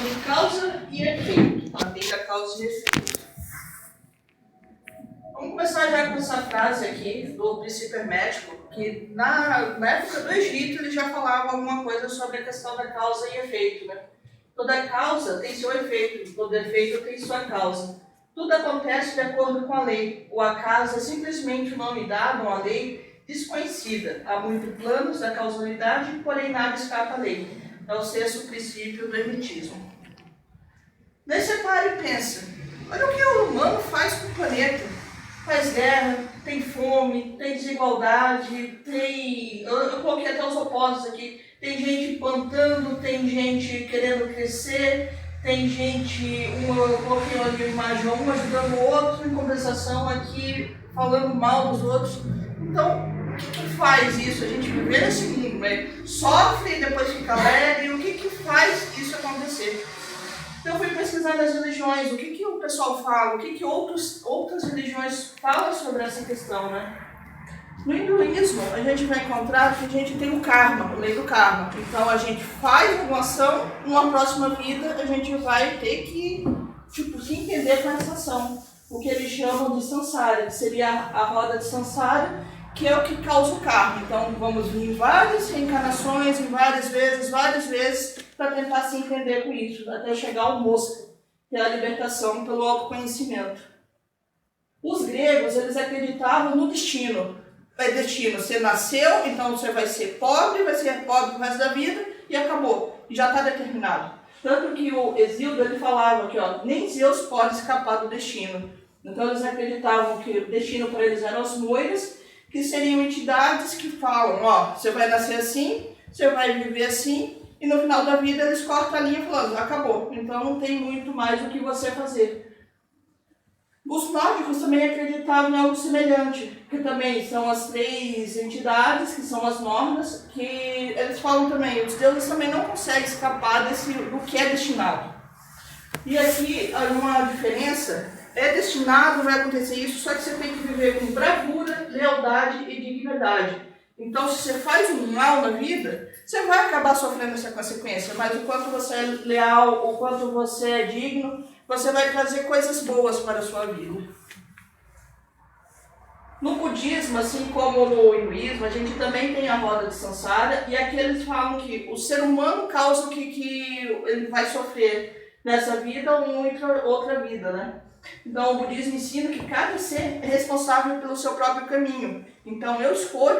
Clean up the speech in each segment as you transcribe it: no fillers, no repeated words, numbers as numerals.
sobre causa e efeito. A lei da causa e efeito. Vamos começar já com essa frase aqui do princípio hermético, que na época do Egito ele já falava alguma coisa sobre a questão da causa e efeito, né? Toda causa tem seu efeito, todo efeito tem sua causa. Tudo acontece de acordo com a lei. O acaso é simplesmente o nome dado a uma lei desconhecida. Há muitos planos da causalidade, porém nada escapa à lei. É o sexto princípio do hermetismo. Daí você para e pensa, olha o que o humano faz com o planeta. Faz guerra, tem fome, tem desigualdade, eu coloquei até os opostos aqui. Tem gente plantando, tem gente querendo crescer, tem gente, eu coloquei uma imagem, um ajudando o outro, em compensação aqui, falando mal dos outros. Então, o que faz isso? A gente viver nesse mundo, né? Sofre e depois fica alegre, o que faz isso acontecer? Então eu fui pesquisar nas religiões, o que o pessoal fala, o que outras religiões falam sobre essa questão, né? No hinduísmo, a gente vai encontrar que a gente tem o karma, a lei do karma. Então a gente faz uma ação, numa próxima vida a gente vai ter que, se entender com essa ação. O que eles chamam de samsara, que seria a roda de samsara, que é o que causa o karma. Então vamos vir em várias reencarnações, em várias vezes, para tentar se entender com isso, até chegar ao mosca, que é a libertação pelo autoconhecimento. Os gregos, eles acreditavam no destino. É destino, você nasceu, então você vai ser pobre o resto da vida e acabou, já está determinado. Tanto que o Hesíodo, ele falava que nem Zeus pode escapar do destino. Então eles acreditavam que o destino para eles eram as moiras, que seriam entidades que falam, você vai nascer assim, você vai viver assim, e no final da vida eles cortam a linha falando, acabou, então não tem muito mais o que você fazer. Os nórdicos também acreditavam em algo semelhante, que também são as três entidades, que são as nornas, que eles falam também, os deuses também não conseguem escapar do que é destinado. E aqui há uma diferença, é destinado, vai acontecer isso, só que você tem que viver com bravura, lealdade e dignidade. Então, se você faz um mal na vida, você vai acabar sofrendo essa consequência, mas o quanto você é leal, o quanto você é digno, você vai trazer coisas boas para a sua vida. No budismo, assim como no hinduísmo, a gente também tem a roda de samsara, e aqui eles falam que o ser humano causa o que ele vai sofrer nessa vida ou em outra vida, né? Então, o budismo ensina que cada ser é responsável pelo seu próprio caminho. Então, eu escolho,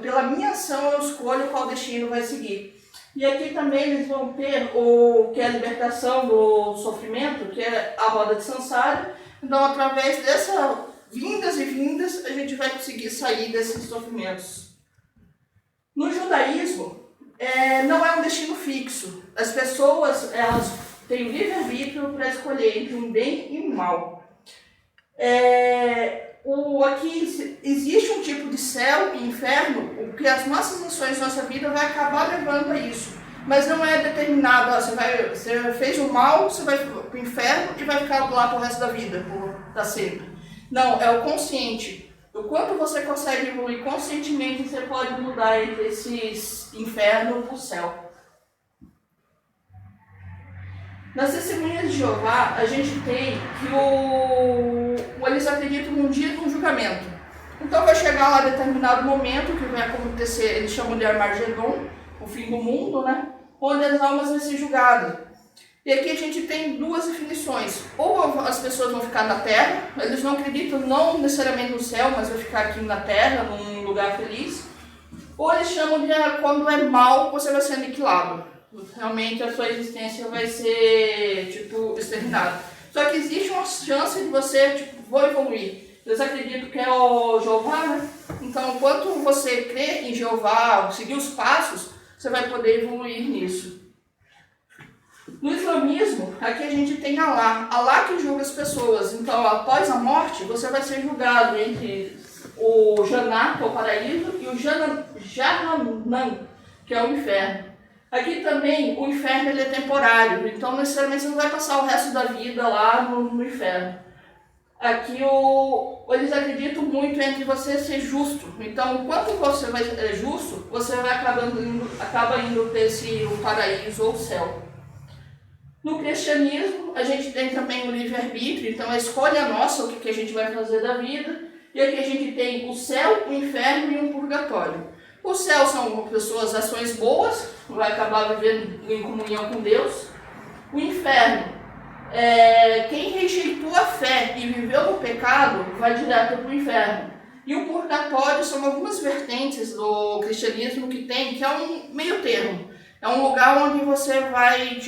pela minha ação, eu escolho qual destino vai seguir. E aqui também eles vão ter o que é a libertação do sofrimento, que é a roda de samsara. Então, através dessas vindas e vindas, a gente vai conseguir sair desses sofrimentos. No judaísmo, não é um destino fixo. As pessoas, elas têm o livre-arbítrio para escolher entre um bem e um mal. Aqui existe um tipo de céu e inferno, porque as nossas ações, nossa vida vai acabar levando a isso. Mas não é determinado, você fez o mal, você vai para o inferno e vai ficar lá para o resto da vida, para sempre. Não, é o consciente. O quanto você consegue evoluir conscientemente, você pode mudar entre esses inferno para o céu. Nas testemunhas de Jeová, a gente tem que eles acreditam num dia de um julgamento. Então vai chegar lá determinado momento que vai acontecer, eles chamam de Armagedon, o fim do mundo, né? Onde as almas vão ser julgadas. E aqui a gente tem duas definições. Ou as pessoas vão ficar na Terra, eles não acreditam não necessariamente no céu, mas vão ficar aqui na Terra, num lugar feliz. Ou eles chamam de quando é mal, você vai ser aniquilado. Realmente a sua existência vai ser, exterminada. Só que existe uma chance de você, vou evoluir. Eles acreditam que é o Jeová, né? Então, enquanto você crê em Jeová, seguir os passos, você vai poder evoluir nisso. No islamismo, aqui a gente tem Allah. Allah que julga as pessoas. Então, após a morte, você vai ser julgado entre o Jannah, que é o paraíso, e o Jahannam, que é o inferno. Aqui também, o inferno ele é temporário, então necessariamente você não vai passar o resto da vida lá no inferno. Aqui eles acreditam muito entre você ser justo, então enquanto você é justo, você vai acaba indo para o paraíso ou o céu. No cristianismo, a gente tem também o livre-arbítrio, então a escolha nossa, o que a gente vai fazer da vida. E aqui a gente tem o céu, o inferno e um purgatório. O céu são pessoas, ações boas, vai acabar vivendo em comunhão com Deus. O inferno, quem rejeitou a fé e viveu no pecado, vai direto para o inferno. E o purgatório são algumas vertentes do cristianismo que é um meio termo. É um lugar onde você vai,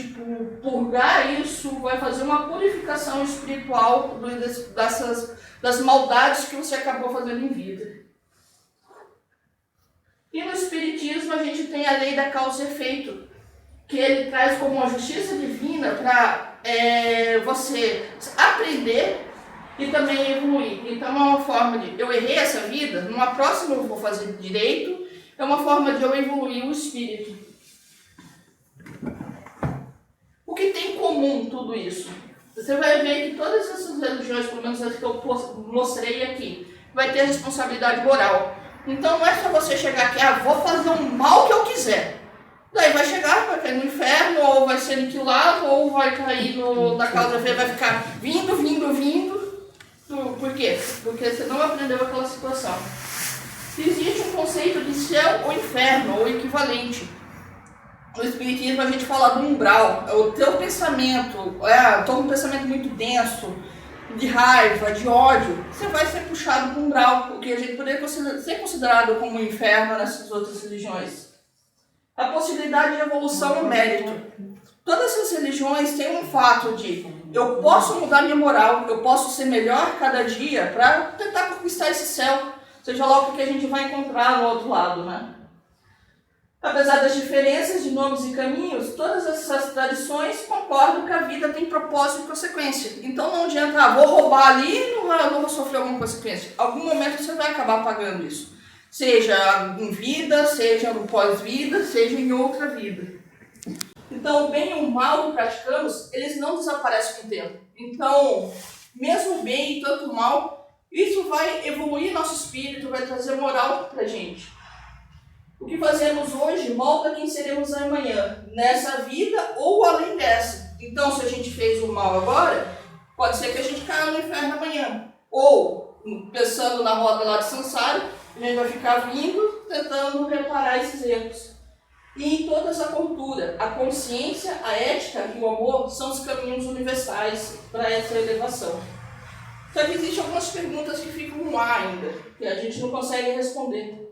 purgar isso, vai fazer uma purificação espiritual das maldades que você acabou fazendo em vida. E no Espiritismo a gente tem a lei da causa e efeito, que ele traz como uma justiça divina para você aprender e também evoluir. Então é uma forma de, eu errei essa vida, numa próxima eu vou fazer direito, é uma forma de eu evoluir o espírito. O que tem em comum tudo isso? Você vai ver que todas essas religiões, pelo menos as que eu mostrei aqui, vai ter responsabilidade moral. Então não é só você chegar aqui, vou fazer o mal que eu quiser. Daí vai chegar, vai cair no inferno, ou vai ser aniquilado, ou vai cair na causa feia, vai ficar vindo. Por quê? Porque você não aprendeu aquela situação. Existe um conceito de céu ou inferno, ou equivalente. No Espiritismo a gente fala do umbral, o teu pensamento, estou com um pensamento muito denso, de raiva, de ódio, você vai ser puxado para o umbral, o que a gente poderia ser considerado como um inferno nessas outras religiões. A possibilidade de evolução no mérito. Todas essas religiões têm um fato de eu posso mudar minha moral, eu posso ser melhor cada dia para tentar conquistar esse céu, seja lá o que a gente vai encontrar no outro lado, né? Apesar das diferenças de nomes e caminhos, todas essas tradições concordam que a vida tem propósito e consequência. Então não adianta, vou roubar ali e não vou sofrer alguma consequência. Em algum momento você vai acabar pagando isso. Seja em vida, seja no pós-vida, seja em outra vida. Então o bem e o mal que praticamos, eles não desaparecem com o tempo. Então, mesmo o bem e tanto o mal, isso vai evoluir nosso espírito, vai trazer moral pra gente. O que fazemos hoje molda quem seremos amanhã, nessa vida ou além dessa. Então, se a gente fez o mal agora, pode ser que a gente caia no inferno amanhã. Ou, pensando na roda lá de Sansara, a gente vai ficar vindo, tentando reparar esses erros. E em toda essa cultura, a consciência, a ética e o amor são os caminhos universais para essa elevação. Só que existem algumas perguntas que ficam no ar ainda, que a gente não consegue responder.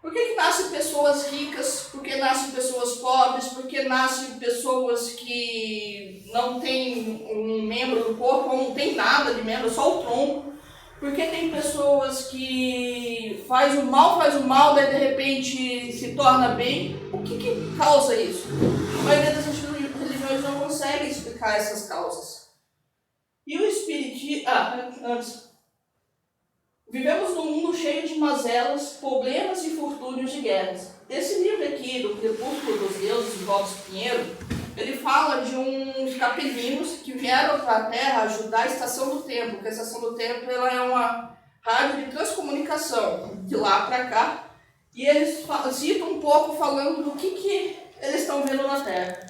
Por que nascem pessoas ricas? Por que nascem pessoas pobres? Por que nascem pessoas que não têm um membro do corpo, ou não tem nada de membro, só o tronco? Por que tem pessoas que faz o mal, daí de repente se torna bem? O que causa isso? A maioria das religiões não consegue explicar essas causas. E o espiritismo... antes... Vivemos num mundo cheio de mazelas, problemas e infortúnios de guerras. Esse livro aqui, do Crepúsculo dos Deuses, de Valdes Pinheiro, ele fala de uns capelinos que vieram para a Terra ajudar a Estação do Tempo, porque a Estação do Tempo ela é uma rádio de transcomunicação, de lá para cá, e eles citam um pouco falando do que eles estão vendo na Terra.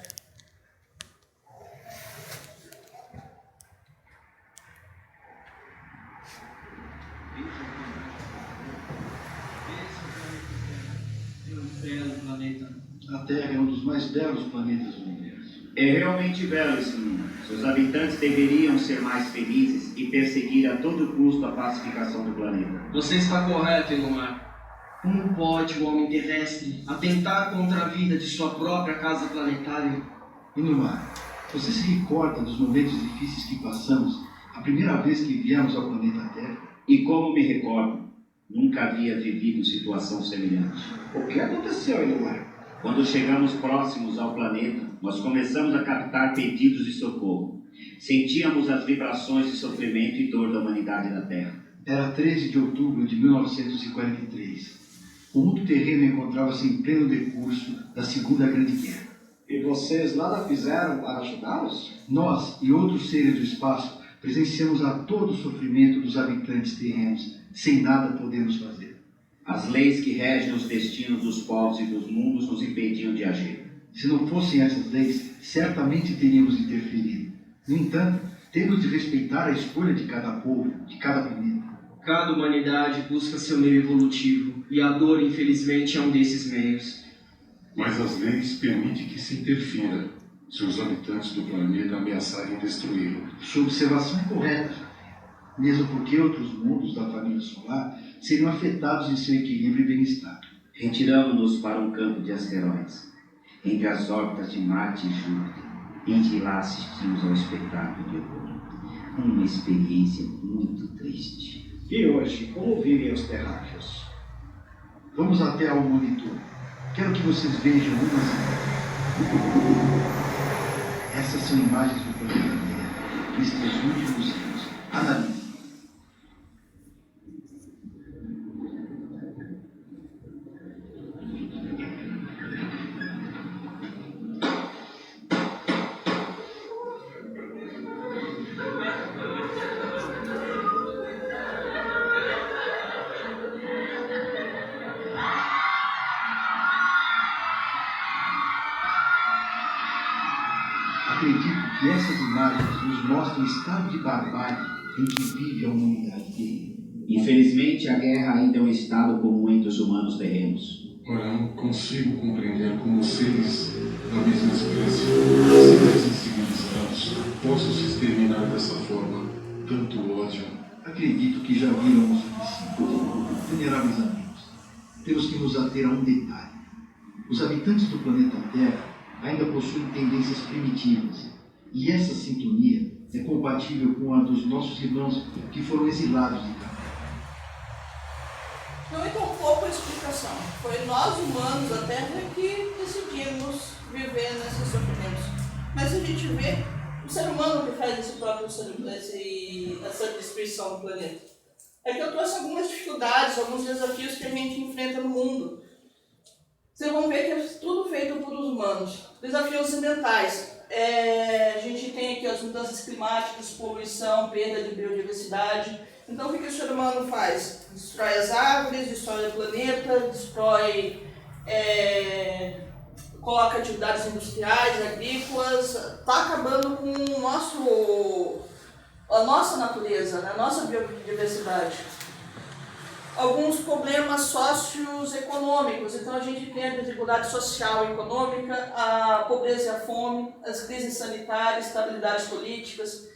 A Terra é um dos mais belos planetas do universo. É realmente belo esse mundo. Seus habitantes deveriam ser mais felizes e perseguir a todo custo a pacificação do planeta. Você está correto, Elomar. Como pode o homem terrestre atentar contra a vida de sua própria casa planetária? Inumar, você se recorda dos momentos difíceis que passamos a primeira vez que viemos ao planeta Terra? E como me recordo, nunca havia vivido situação semelhante. O que aconteceu, Inumar? Quando chegamos próximos ao planeta, nós começamos a captar pedidos de socorro. Sentíamos as vibrações de sofrimento e dor da humanidade na Terra. Era 13 de outubro de 1943. O mundo terreno encontrava-se em pleno decurso da Segunda Grande Guerra. E vocês nada fizeram para ajudá-los? Nós e outros seres do espaço presenciamos a todo o sofrimento dos habitantes terrenos, sem nada podemos fazer. As leis que regem os destinos dos povos e dos mundos nos impediam de agir. Se não fossem essas leis, certamente teríamos interferido. No entanto, temos de respeitar a escolha de cada povo, de cada planeta. Cada humanidade busca seu meio evolutivo, e a dor, infelizmente, é um desses meios. Mas as leis permitem que se interfira se os habitantes do planeta ameaçarem destruí-lo. Sua observação é correta, mesmo porque outros mundos da família solar seriam afetados em seu equilíbrio e bem-estar. Retiramos-nos para um campo de asteroides, entre as órbitas de Marte e Júpiter, e de lá assistimos ao espetáculo de horror. Uma experiência muito triste. E hoje, como vivem os terráqueos? Vamos até ao monitor. Quero que vocês vejam umas imagens. Essas são imagens do planeta Terra nestes últimos anos. Analise. Acredito que essas imagens nos mostram o estado de barbárie em que vive a humanidade terrena. Infelizmente, a guerra ainda é um estado comum entre os humanos terrenos. Ora, não consigo compreender como seres da mesma espécie, seres incivilizados, possam se exterminar dessa forma. Tanto ódio. Acredito que já viram o suficiente. Veneráveis amigos, temos que nos ater a um detalhe. Os habitantes do planeta Terra ainda possuem tendências primitivas, e essa sintonia é compatível com a dos nossos irmãos que foram exilados de cá. Não é tão pouco a explicação. Foi nós, humanos da Terra, que decidimos viver nesses sofrimentos. Mas a gente vê o ser humano que faz essa destruição do planeta. É que eu trouxe algumas dificuldades, alguns desafios que a gente enfrenta no mundo. Vocês vão ver que é tudo feito por humanos. Desafios ambientais. A gente tem aqui as mudanças climáticas, poluição, perda de biodiversidade. Então o que o ser humano faz? Destrói as árvores, destrói o planeta, destrói, coloca atividades industriais, agrícolas, está acabando com a nossa natureza, né? A nossa biodiversidade. Alguns problemas socioeconômicos, então a gente tem a desigualdade social e econômica, a pobreza e a fome, as crises sanitárias, estabilidades políticas.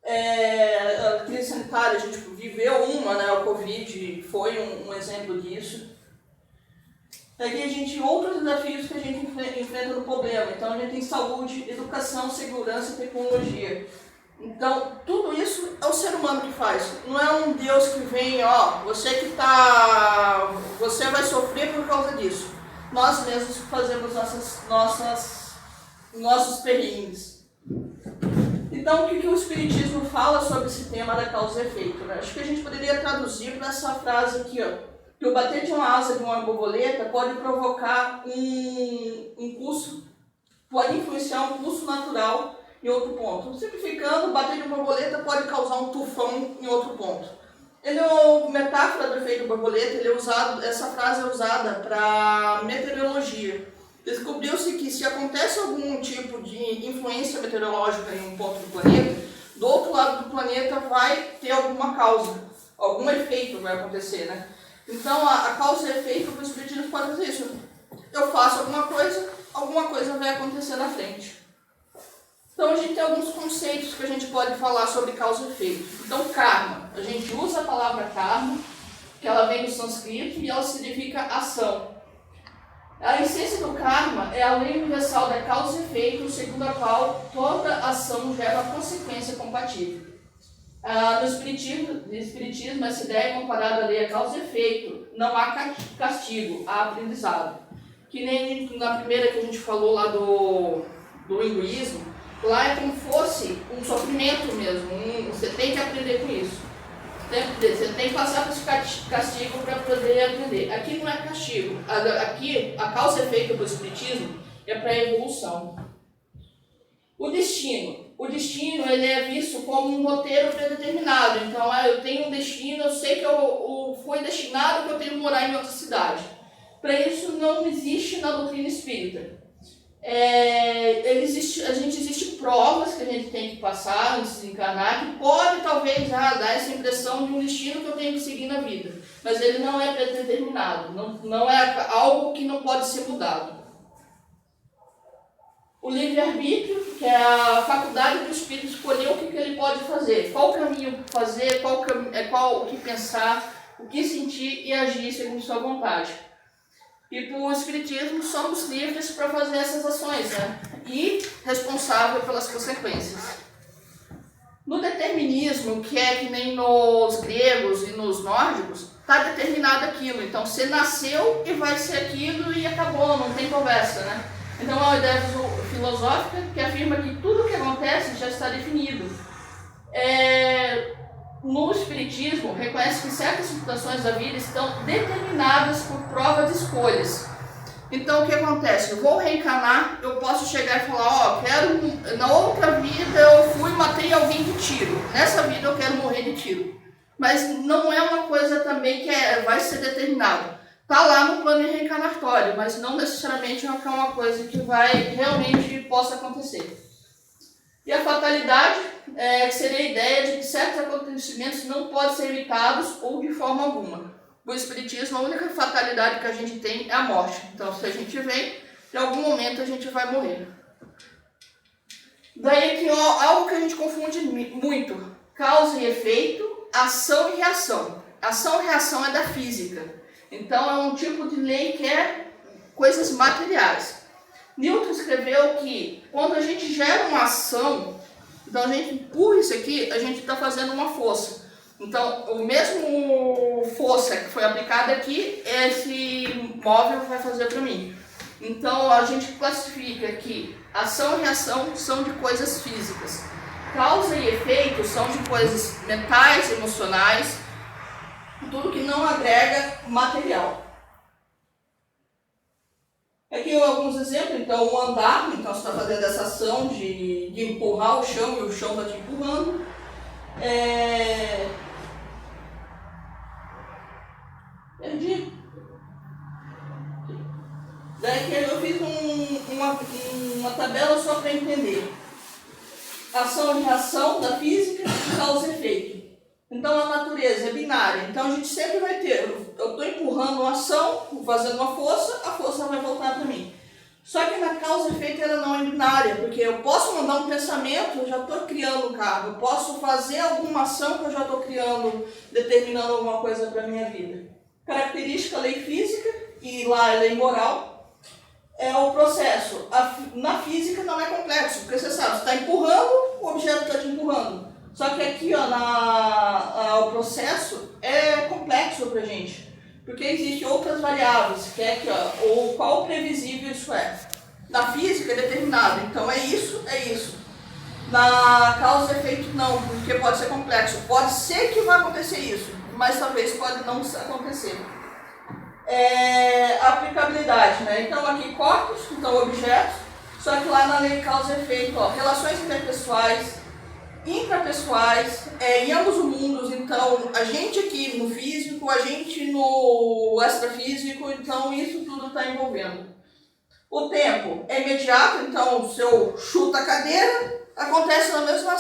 A crise sanitária, a gente viveu uma, né? O Covid foi um exemplo disso. Aqui a gente outros desafios que a gente enfrenta no problema, então a gente tem saúde, educação, segurança e tecnologia. Então, tudo isso é o ser humano que faz. Não é um Deus que vem, você vai sofrer por causa disso. Nós mesmos fazemos nossos perrengues. Então, o que o Espiritismo fala sobre esse tema da causa e efeito? Né? Acho que a gente poderia traduzir para essa frase aqui, que o bater de uma asa de uma borboleta pode provocar um curso, pode influenciar um curso natural em outro ponto. Simplificando, bater de uma borboleta pode causar um tufão em outro ponto. Ele é uma metáfora do efeito borboleta, essa frase é usada para meteorologia. Descobriu-se que se acontece algum tipo de influência meteorológica em um ponto do planeta, do outro lado do planeta vai ter alguma causa, algum efeito vai acontecer, né? Então a causa e efeito para os espiritismo pode fazer isso. Eu faço alguma coisa vai acontecer na frente. Então a gente tem alguns conceitos que a gente pode falar sobre causa e efeito. Então karma, a gente usa a palavra karma, que ela vem do sânscrito e ela significa ação. A essência do karma é a lei universal da causa e efeito, segundo a qual toda ação gera uma consequência compatível. No espiritismo, essa ideia é comparada à lei da causa e efeito. Não há castigo, há aprendizado. Que nem na primeira que a gente falou lá do hinduísmo, lá é como fosse um sofrimento mesmo, você tem que aprender com isso. Você tem que passar por esse castigo para poder aprender. Aqui não é castigo. Aqui, a causa e efeito do espiritismo é para a evolução. O destino ele é visto como um roteiro predeterminado. Então, eu tenho um destino, eu sei que foi destinado que eu tenho que morar em outra cidade. Para isso não existe na doutrina espírita. Existem provas que a gente tem que passar antes de encarnar, que pode talvez dar essa impressão de um destino que eu tenho que seguir na vida, mas ele não é predeterminado, não é algo que não pode ser mudado. O livre-arbítrio, que é a faculdade do espírito escolher o que ele pode fazer, qual caminho fazer, qual o que pensar, o que sentir e agir segundo sua vontade. E para o Espiritismo somos livres para fazer essas ações, né? E responsável pelas consequências. No determinismo, que é que nem nos gregos e nos nórdicos, está determinado aquilo. Então você nasceu e vai ser aquilo e acabou, não tem conversa, né? Então é uma ideia filosófica que afirma que tudo o que acontece já está definido. No Espiritismo, reconhece que certas situações da vida estão determinadas por prova de escolhas. Então, o que acontece? Eu vou reencarnar, eu posso chegar e falar, na outra vida eu fui e matei alguém de tiro. Nessa vida eu quero morrer de tiro. Mas não é uma coisa também que vai ser determinado. Está lá no plano reencarnatório, mas não necessariamente é uma coisa que realmente possa acontecer. E a fatalidade que seria a ideia de que certos acontecimentos não podem ser evitados ou de forma alguma. No Espiritismo, a única fatalidade que a gente tem é a morte. Então, se a gente vem, em algum momento a gente vai morrer. Daí que algo que a gente confunde muito: causa e efeito, ação e reação. Ação e reação é da física. Então, é um tipo de lei que é coisas materiais. Newton escreveu que quando a gente gera uma ação, então a gente empurra isso aqui, a gente está fazendo uma força. Então, o mesmo força que foi aplicada aqui, esse móvel vai fazer para mim. Então, a gente classifica que ação e reação são de coisas físicas. Causa e efeito são de coisas mentais, emocionais, tudo que não agrega material. Aqui alguns exemplos. Então, o andar, então você está fazendo essa ação de empurrar o chão e o chão está te empurrando. Perdi. Daí eu fiz uma tabela só para entender. Ação e reação da física, causa e efeito. Então a natureza é binária. Então a gente sempre vai ter, eu estou empurrando uma ação, fazendo uma força, a força vai voltar para mim. Só que na causa e efeito ela não é binária, porque eu posso mandar um pensamento, eu já estou criando um carro. Eu posso fazer alguma ação que eu já estou criando, determinando alguma coisa para a minha vida. Característica, lei física, e lá é lei moral, é o processo. Na física não é complexo, porque você sabe, você está empurrando, o objeto está te empurrando. Só que aqui, o processo é complexo pra gente, porque existem outras variáveis, que é aqui, o qual previsível isso é. Na física é determinado, então é isso. Na causa e efeito não, porque pode ser complexo. Pode ser que vai acontecer isso, mas talvez pode não acontecer. Aplicabilidade, né? Então aqui corpos, então objetos, só que lá na lei causa e efeito, relações interpessoais, intrapessoais, em ambos os mundos. Então a gente aqui no físico, a gente no extrafísico, então isso tudo está envolvendo. O tempo é imediato, então se eu chuto a cadeira, acontece na mesma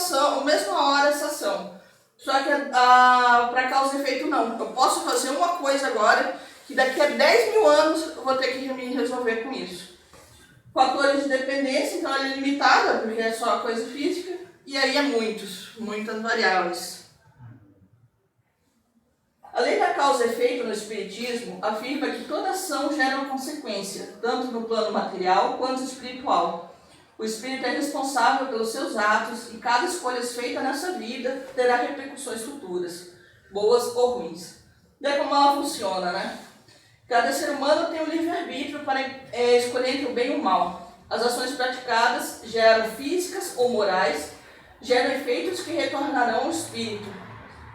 hora essa ação. Só que para causa e efeito não, eu posso fazer uma coisa agora, que daqui a 10 mil anos eu vou ter que me resolver com isso. Fatores de dependência, então ela é limitada, porque é só coisa física. E aí é muitas variáveis. A lei da causa e efeito no Espiritismo afirma que toda ação gera uma consequência, tanto no plano material quanto espiritual. O espírito é responsável pelos seus atos e cada escolha feita nessa vida terá repercussões futuras, boas ou ruins. Daí como ela funciona, né? Cada ser humano tem o livre-arbítrio para escolher entre o bem e o mal. As ações praticadas geram físicas ou morais, geram efeitos que retornarão ao espírito.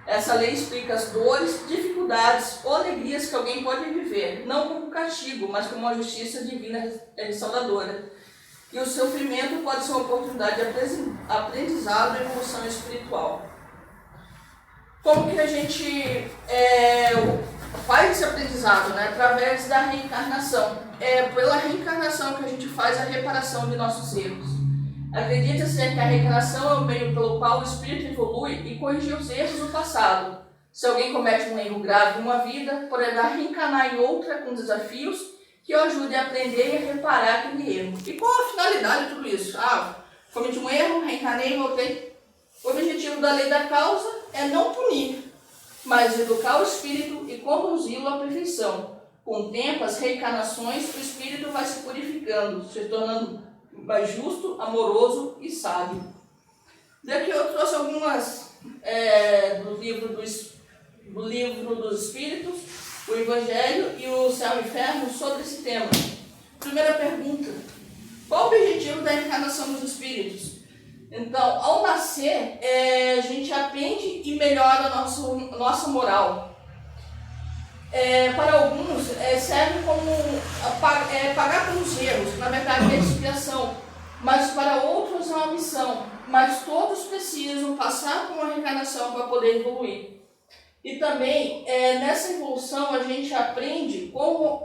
Essa lei explica as dores, dificuldades ou alegrias que alguém pode viver, não como castigo, mas como uma justiça divina restauradora. E o sofrimento pode ser uma oportunidade de aprendizado e evolução espiritual. Como que a gente faz esse aprendizado, né, através da reencarnação. É pela reencarnação que a gente faz a reparação de nossos erros. Acredita-se que a reencarnação é o meio pelo qual o espírito evolui e corrige os erros do passado. Se alguém comete um erro grave em uma vida, poderá reencarnar em outra com desafios que o ajudem a aprender e a reparar aquele erro. E qual a finalidade de tudo isso? Cometi um erro, reencarnei e voltei. O objetivo da lei da causa é não punir, mas educar o espírito e conduzi-lo à perfeição. Com o tempo, as reencarnações, o espírito vai se purificando, se tornando mais justo, amoroso e sábio. Daqui eu trouxe algumas do livro dos Espíritos, o Evangelho e o Céu e o Inferno sobre esse tema. Primeira pergunta: qual o objetivo da reencarnação dos espíritos? Então, ao nascer, a gente aprende e melhora a nossa moral. Para alguns, serve como pagar pelos erros, na verdade é expiação, mas para outros é uma missão. Mas todos precisam passar por uma reencarnação para poder evoluir. E também, nessa evolução, a gente aprende como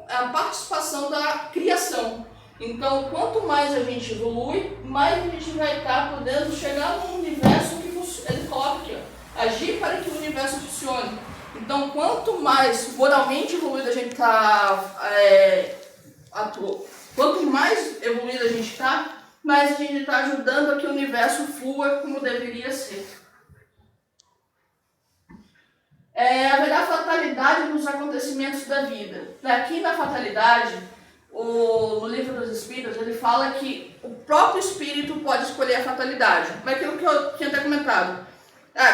a participação da criação. Então, quanto mais a gente evolui, mais a gente vai estar podendo chegar num universo que ele coloca aqui, agir para que o universo funcione. Então, quanto mais moralmente evoluído a gente está, quanto mais evoluído a gente está, mais a gente está ajudando a que o universo flua como deveria ser. Haverá fatalidade nos acontecimentos da vida. Aqui na fatalidade, no livro dos Espíritos, ele fala que o próprio espírito pode escolher a fatalidade. Mas aquilo que eu tinha até comentado.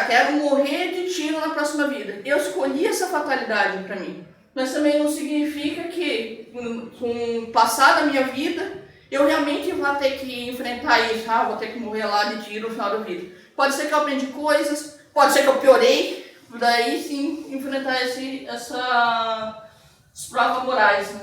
Quero morrer de tiro na próxima vida. Eu escolhi essa fatalidade para mim. Mas também não significa que, com o passar da minha vida, eu realmente vou ter que enfrentar isso. Vou ter que morrer lá de tiro no final da vida. Pode ser que eu aprendi coisas, pode ser que eu piorei. Daí sim, enfrentar essas provas morais. Né?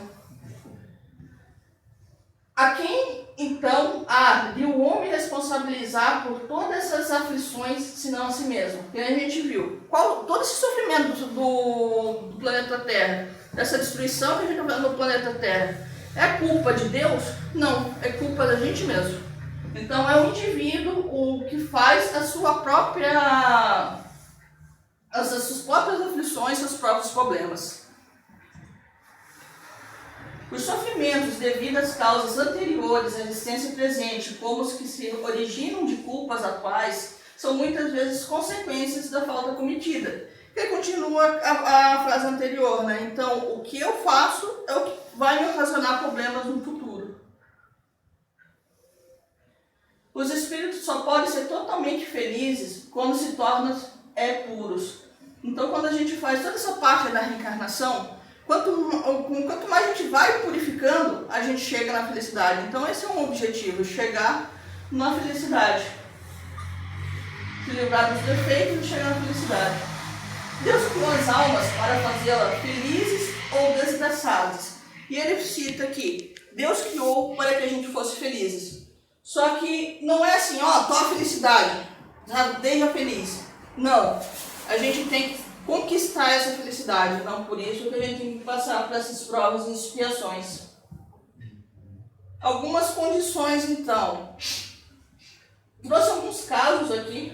A quem, então, há de o homem responsabilizar por todas essas aflições, senão a si mesmo? Porque a gente viu, todo esse sofrimento do planeta Terra, dessa destruição que a gente está vendo no planeta Terra, é culpa de Deus? Não, é culpa da gente mesmo. Então é o indivíduo o que faz as suas próprias aflições, seus próprios problemas. Os sofrimentos devido às causas anteriores à existência presente, como os que se originam de culpas atuais, são muitas vezes consequências da falta cometida. E continua a frase anterior, né? Então, o que eu faço é o que vai me ocasionar problemas no futuro. Os espíritos só podem ser totalmente felizes quando se tornam puros. Então, quando a gente faz toda essa parte da reencarnação, quanto mais a gente vai purificando, a gente chega na felicidade. Então esse é um objetivo, chegar na felicidade. Se livrar dos defeitos e chegar na felicidade. Deus criou as almas para fazê-las felizes ou desgraçadas. E ele cita aqui, Deus criou para que a gente fosse felizes. Só que não é assim, tô a felicidade, deixa feliz. Não, a gente tem que conquistar essa felicidade, então por isso que a gente tem que passar por essas provas e expiações. Algumas condições, então. Trouxe alguns casos aqui.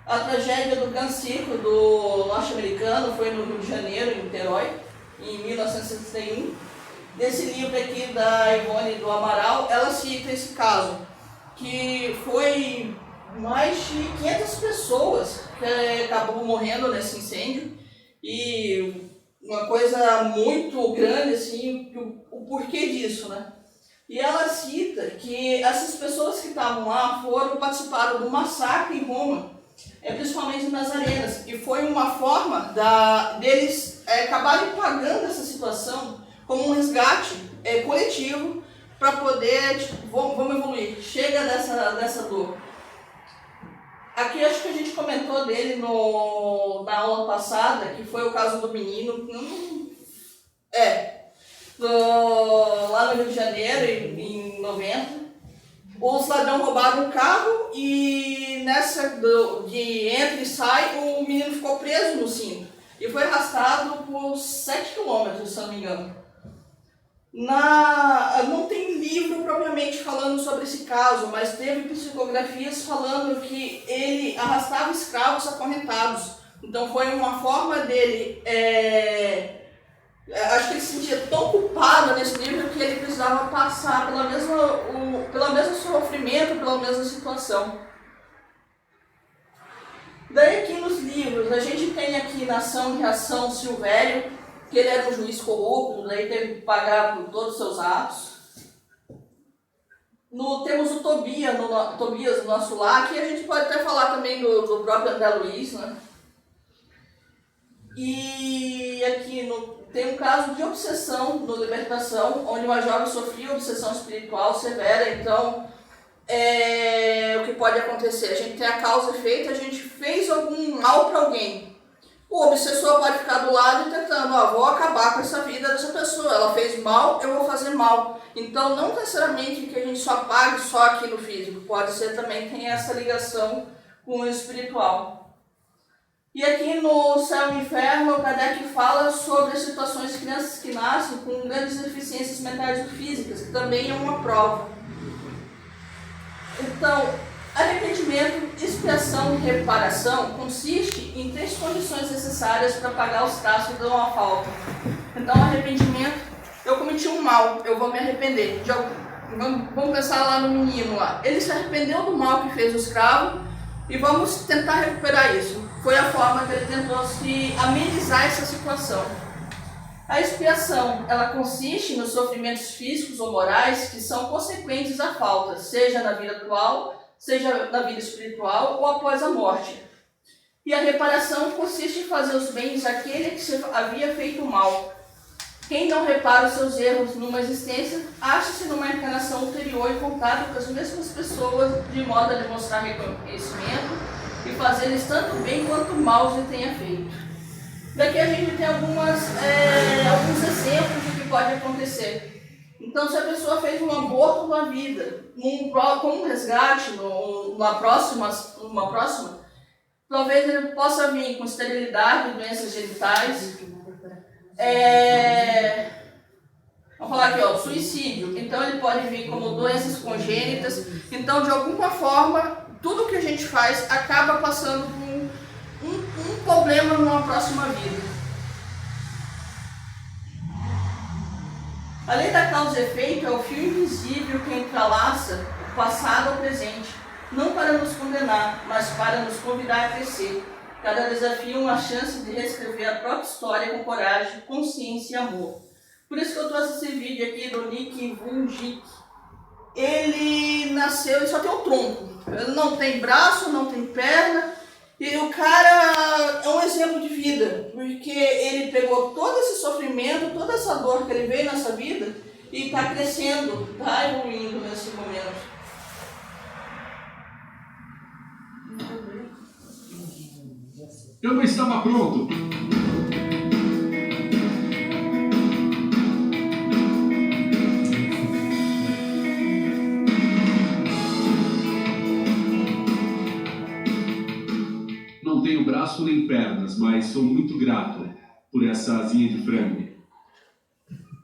A tragédia do Gansito, do norte-americano, foi no Rio de Janeiro, em Niterói, em 1961. Desse livro aqui da Ivone do Amaral, ela cita esse caso, que foi mais de 500 pessoas que acabou morrendo nesse incêndio, e uma coisa muito grande, assim, o porquê disso, né? E ela cita que essas pessoas que estavam lá participaram do massacre em Roma, principalmente nas arenas, e foi uma forma deles acabarem pagando essa situação como um resgate coletivo para poder, vamos evoluir, chega dessa dor. Aqui acho que a gente comentou dele na aula passada, que foi o caso do menino, lá no Rio de Janeiro, em 90. Os ladrões roubaram um carro e nessa de entra e sai, o menino ficou preso no cinto. e foi arrastado por 7 quilômetros, se não me engano. Não tem livro propriamente falando sobre esse caso, mas teve psicografias falando que ele arrastava escravos acorrentados. Então foi uma forma dele, acho que ele se sentia tão culpado nesse livro que ele precisava passar pelo mesmo sofrimento, pela mesma situação. Daí aqui nos livros, a gente tem aqui na Ação e Reação Silvério, que ele era um juiz corrupto, daí teve que pagar por todos os seus atos. Temos o Tobias no nosso lar, que a gente pode até falar também do próprio André Luiz, né? E aqui tem um caso de obsessão no Libertação, onde uma jovem sofria obsessão espiritual severa. Então, o que pode acontecer? A gente tem a causa e efeito, a gente fez algum mal para alguém. O obsessor pode ficar do lado e tentando, vou acabar com essa vida dessa pessoa. Ela fez mal, eu vou fazer mal. Então, não necessariamente que a gente só pague só aqui no físico. Pode ser também que tem essa ligação com o espiritual. E aqui no Céu e Inferno, o Kardec fala sobre as situações de crianças que nascem com grandes deficiências mentais ou físicas, que também é uma prova. Então, arrependimento, expiação e reparação consiste em 3 condições necessárias para pagar os traços de uma falta. Então, arrependimento, eu cometi um mal, eu vou me arrepender. Vamos pensar lá no menino lá. Ele se arrependeu do mal que fez o escravo e vamos tentar recuperar isso. Foi a forma que ele tentou se amenizar essa situação. A expiação, ela consiste nos sofrimentos físicos ou morais que são consequentes à falta, seja na vida atual, seja na vida espiritual ou após a morte. E a reparação consiste em fazer os bens àquele que se havia feito mal. Quem não repara os seus erros numa existência, acha-se numa encarnação ulterior em contato com as mesmas pessoas, de modo a demonstrar reconhecimento e fazer-lhes tanto bem quanto mal lhe tenha feito. Daqui a gente tem alguns exemplos do que pode acontecer. Então, se a pessoa fez um aborto na vida, com um resgate, numa próxima, talvez ele possa vir com esterilidade, doenças genitais. Vamos falar aqui, suicídio. Então, ele pode vir como doenças congênitas. Então, de alguma forma, tudo que a gente faz acaba passando por um problema numa próxima vida. A lei da causa e efeito é o fio invisível que entrelaça o passado ao presente, não para nos condenar, mas para nos convidar a crescer. Cada desafio é uma chance de reescrever a própria história com coragem, consciência e amor. Por isso que eu trouxe esse vídeo aqui do Nick Vujicic. Ele nasceu e só tem um tronco. Ele não tem braço, não tem perna. E o cara é um exemplo de vida, porque ele pegou todo esse sofrimento, toda essa dor que ele veio nessa vida e está crescendo, está evoluindo nesse momento. Eu não estava pronto. Não tenho braço nem pernas, mas sou muito grato por essa asinha de frango.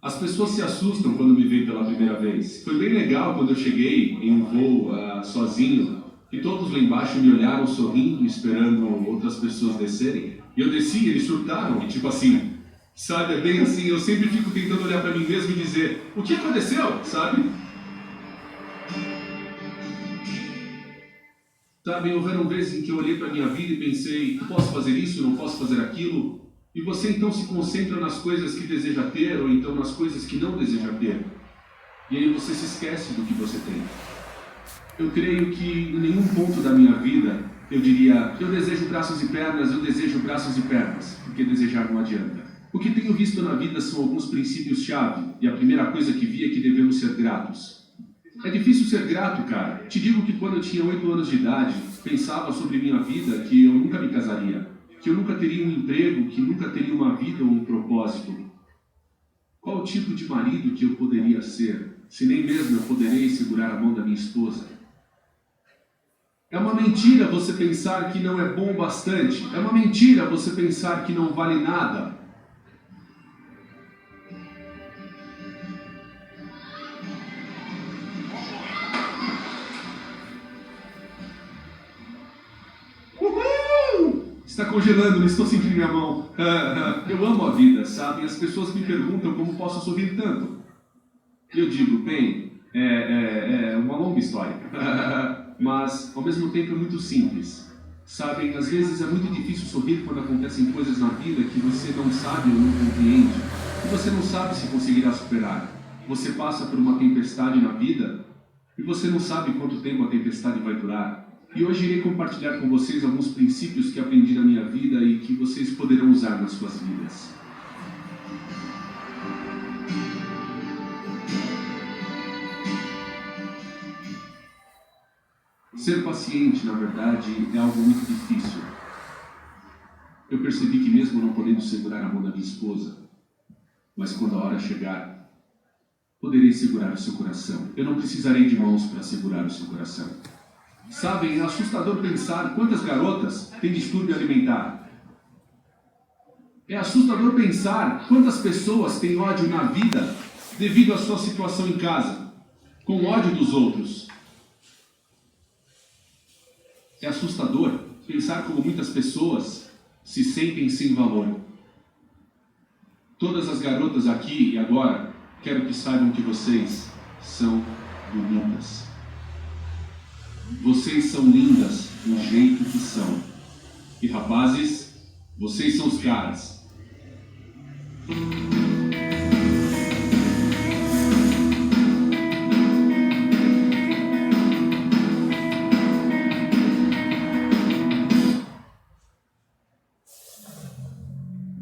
As pessoas se assustam quando me veem pela primeira vez. Foi bem legal quando eu cheguei em um voo sozinho e todos lá embaixo me olharam sorrindo, esperando outras pessoas descerem. E eu desci, eles surtaram, e tipo assim, sabe, é bem assim, eu sempre fico tentando olhar para mim mesmo e dizer, o que aconteceu, sabe? Sabe, houveram vezes em que eu olhei para a minha vida e pensei, eu posso fazer isso, não posso fazer aquilo? E você então se concentra nas coisas que deseja ter, ou então nas coisas que não deseja ter. E aí você se esquece do que você tem. Eu creio que em nenhum ponto da minha vida eu diria, eu desejo braços e pernas, eu desejo braços e pernas, porque desejar não adianta. O que tenho visto na vida são alguns princípios-chave, e a primeira coisa que vi é que devemos ser gratos. É difícil ser grato, cara. Te digo que quando eu tinha 8 anos de idade, pensava sobre minha vida que eu nunca me casaria, que eu nunca teria um emprego, que nunca teria uma vida ou um propósito. Qual o tipo de marido que eu poderia ser, se nem mesmo eu poderei segurar a mão da minha esposa? É uma mentira você pensar que não é bom o bastante. É uma mentira você pensar que não vale nada. Está congelando, não estou sentindo minha mão. Eu amo a vida, sabe? As pessoas me perguntam como posso sorrir tanto. Eu digo, bem, é uma longa história. Mas, ao mesmo tempo, é muito simples. Sabem, às vezes é muito difícil sorrir quando acontecem coisas na vida que você não sabe ou não compreende. E você não sabe se conseguirá superar. Você passa por uma tempestade na vida e você não sabe quanto tempo a tempestade vai durar. E hoje irei compartilhar com vocês alguns princípios que aprendi na minha vida e que vocês poderão usar nas suas vidas. Ser paciente, na verdade, é algo muito difícil. Eu percebi que mesmo não podendo segurar a mão da minha esposa, mas quando a hora chegar, poderei segurar o seu coração. Eu não precisarei de mãos para segurar o seu coração. Sabem, é assustador pensar quantas garotas têm distúrbio alimentar. É assustador pensar quantas pessoas têm ódio na vida devido à sua situação em casa, com ódio dos outros. É assustador pensar como muitas pessoas se sentem sem valor. Todas as garotas aqui e agora, quero que saibam que vocês são bonitas. Vocês são lindas do jeito que são. E rapazes, vocês são os caras.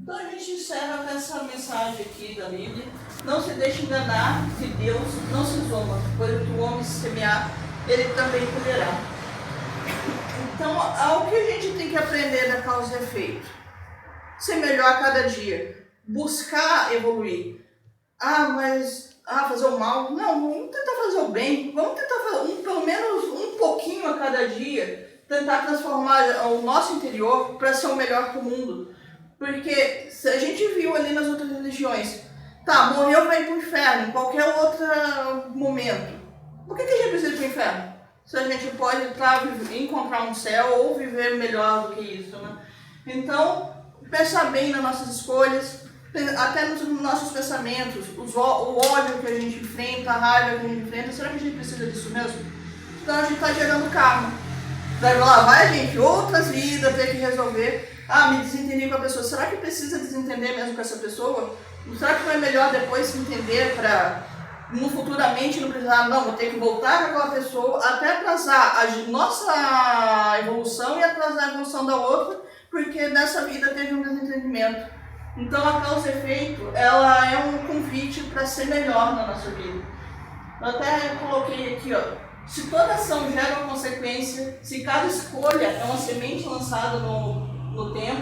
Então a gente encerra com essa mensagem aqui da Bíblia. Não se deixe enganar, que Deus não se zomba, pois o que o homem semear, ele também colherá. Então, o que a gente tem que aprender da causa e efeito? Ser melhor a cada dia. Buscar evoluir. Fazer o mal? Não, vamos tentar fazer o bem. Vamos tentar fazer pelo menos um pouquinho a cada dia. Tentar transformar o nosso interior para ser o melhor para o mundo. Porque se a gente viu ali nas outras religiões, morreu, vai para o inferno, em qualquer outro momento. Por que a gente precisa ir para o inferno? Se a gente pode encontrar um céu ou viver melhor do que isso, né? Então, pensar bem nas nossas escolhas, até nos nossos pensamentos, o ódio que a gente enfrenta, a raiva que a gente enfrenta, será que a gente precisa disso mesmo? Então a gente está gerando karma. Lá vai, gente, outras vidas ter que resolver. Me desentendi com a pessoa. Será que precisa desentender mesmo com essa pessoa? Será que não é melhor depois se entender para futuramente não precisar, vou ter que voltar com aquela pessoa, até atrasar a nossa evolução e atrasar a evolução da outra, porque nessa vida teve um desentendimento. Então a causa e efeito, ela é um convite para ser melhor na nossa vida. Eu até coloquei aqui, se toda ação gera uma consequência, se cada escolha é uma semente lançada no tempo,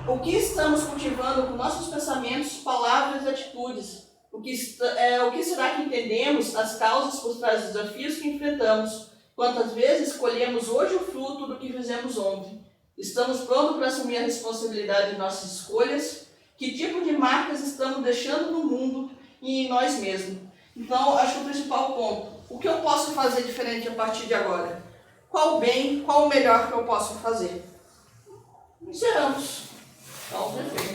o que estamos cultivando com nossos pensamentos, palavras e atitudes? O que será que entendemos as causas por trás dos desafios que enfrentamos? Quantas vezes colhemos hoje o fruto do que fizemos ontem? Estamos prontos para assumir a responsabilidade de nossas escolhas? Que tipo de marcas estamos deixando no mundo e em nós mesmos? Então, acho que o principal ponto, o que eu posso fazer diferente a partir de agora? Qual o bem, qual o melhor que eu posso fazer? Encerramos. Então, perfeito.